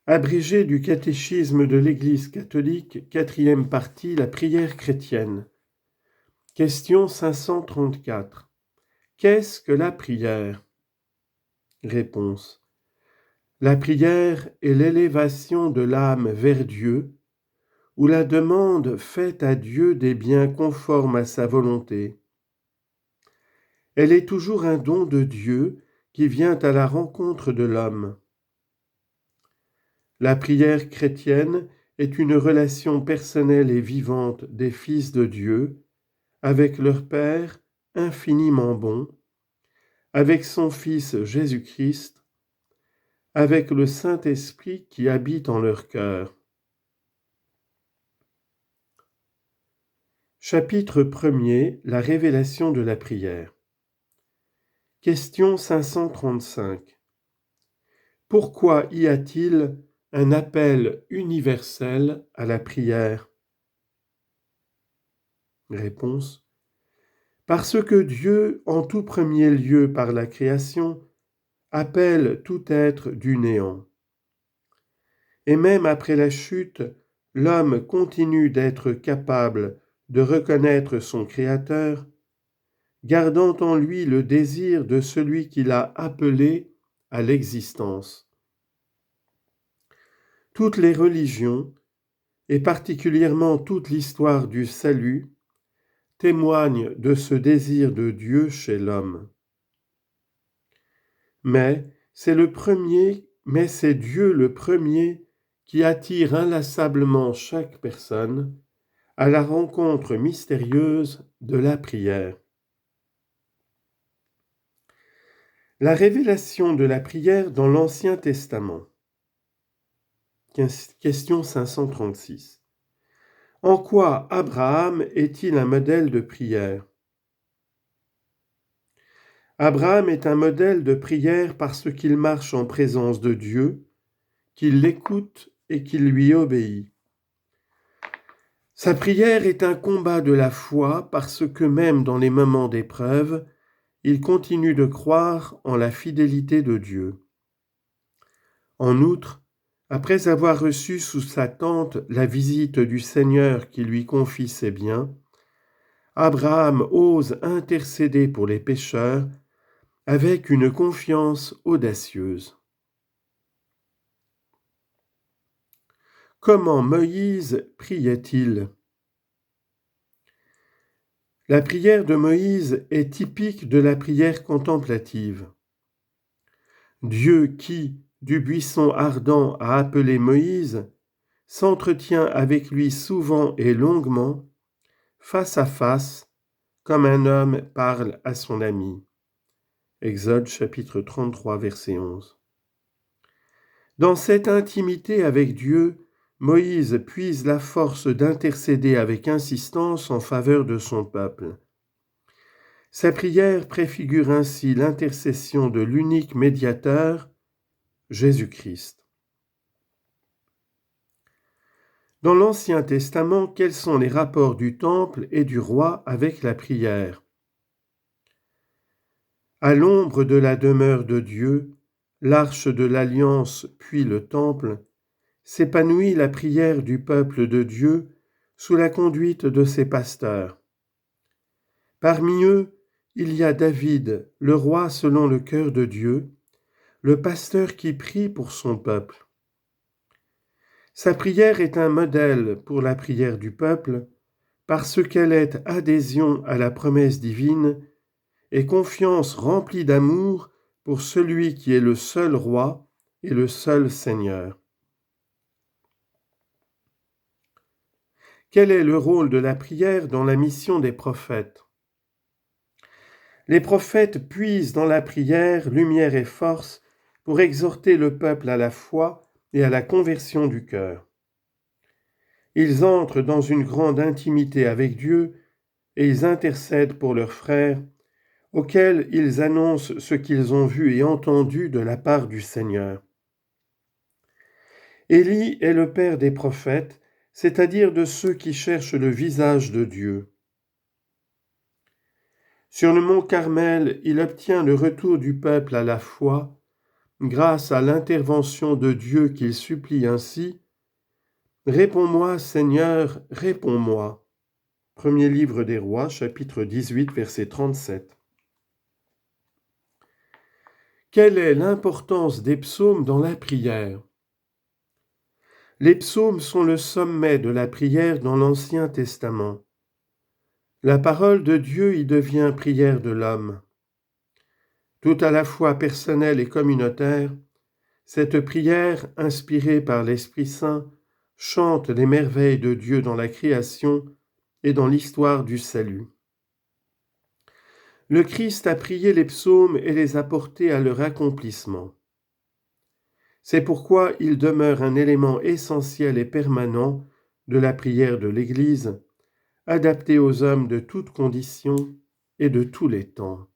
Abrégé du catéchisme de l'Église catholique, 4e partie, la prière chrétienne. Question 534. Qu'est-ce que la prière ? Réponse. La prière est l'élévation de l'âme vers Dieu, ou la demande faite à Dieu des biens conformes à sa volonté. Elle est toujours un don de Dieu qui vient à la rencontre de l'homme. La prière chrétienne est une relation personnelle et vivante des fils de Dieu avec leur Père infiniment bon, avec son Fils Jésus-Christ, avec le Saint-Esprit qui habite en leur cœur. Chapitre 1er, la révélation de la prière. Question 535. Pourquoi y a-t-il un appel universel à la prière ? Réponse. Parce que Dieu, en tout premier lieu par la création, appelle tout être du néant. Et même après la chute, l'homme continue d'être capable de reconnaître son Créateur, gardant en lui le désir de celui qui l'a appelé à l'existence. Toutes les religions, et particulièrement toute l'histoire du salut, témoignent de ce désir de Dieu chez l'homme. Mais c'est Dieu le premier qui attire inlassablement chaque personne à la rencontre mystérieuse de la prière. La révélation de la prière dans l'Ancien Testament. Question 536. En quoi Abraham est-il un modèle de prière ? Abraham est un modèle de prière parce qu'il marche en présence de Dieu, qu'il l'écoute et qu'il lui obéit. Sa prière est un combat de la foi parce que même dans les moments d'épreuve, il continue de croire en la fidélité de Dieu. En outre, après avoir reçu sous sa tente la visite du Seigneur qui lui confie ses biens, Abraham ose intercéder pour les pécheurs avec une confiance audacieuse. Comment Moïse priait-il ? La prière de Moïse est typique de la prière contemplative. Dieu qui, du buisson ardent, a appelé Moïse, s'entretient avec lui souvent et longuement, face à face, comme un homme parle à son ami. Exode chapitre 33, verset 11. Dans cette intimité avec Dieu, Moïse puise la force d'intercéder avec insistance en faveur de son peuple. Sa prière préfigure ainsi l'intercession de l'unique médiateur, Jésus-Christ. Dans l'Ancien Testament, quels sont les rapports du temple et du roi avec la prière ? À l'ombre de la demeure de Dieu, l'arche de l'alliance puis le temple, s'épanouit la prière du peuple de Dieu sous la conduite de ses pasteurs. Parmi eux, il y a David, le roi selon le cœur de Dieu, le pasteur qui prie pour son peuple. Sa prière est un modèle pour la prière du peuple parce qu'elle est adhésion à la promesse divine et confiance remplie d'amour pour celui qui est le seul roi et le seul Seigneur. Quel est le rôle de la prière dans la mission des prophètes ? Les prophètes puisent dans la prière lumière et force pour exhorter le peuple à la foi et à la conversion du cœur. Ils entrent dans une grande intimité avec Dieu et ils intercèdent pour leurs frères, auxquels ils annoncent ce qu'ils ont vu et entendu de la part du Seigneur. Élie est le père des prophètes, c'est-à-dire de ceux qui cherchent le visage de Dieu. Sur le mont Carmel, il obtient le retour du peuple à la foi grâce à l'intervention de Dieu qu'il supplie ainsi, « Réponds-moi, Seigneur, réponds-moi ». Premier livre des Rois, chapitre 18, verset 37. Quelle est l'importance des psaumes dans la prière? Les psaumes sont le sommet de la prière dans l'Ancien Testament. La parole de Dieu y devient prière de l'homme. Tout à la fois personnelle et communautaire, cette prière, inspirée par l'Esprit Saint, chante les merveilles de Dieu dans la création et dans l'histoire du salut. Le Christ a prié les psaumes et les a portés à leur accomplissement. C'est pourquoi il demeure un élément essentiel et permanent de la prière de l'Église, adapté aux hommes de toutes conditions et de tous les temps.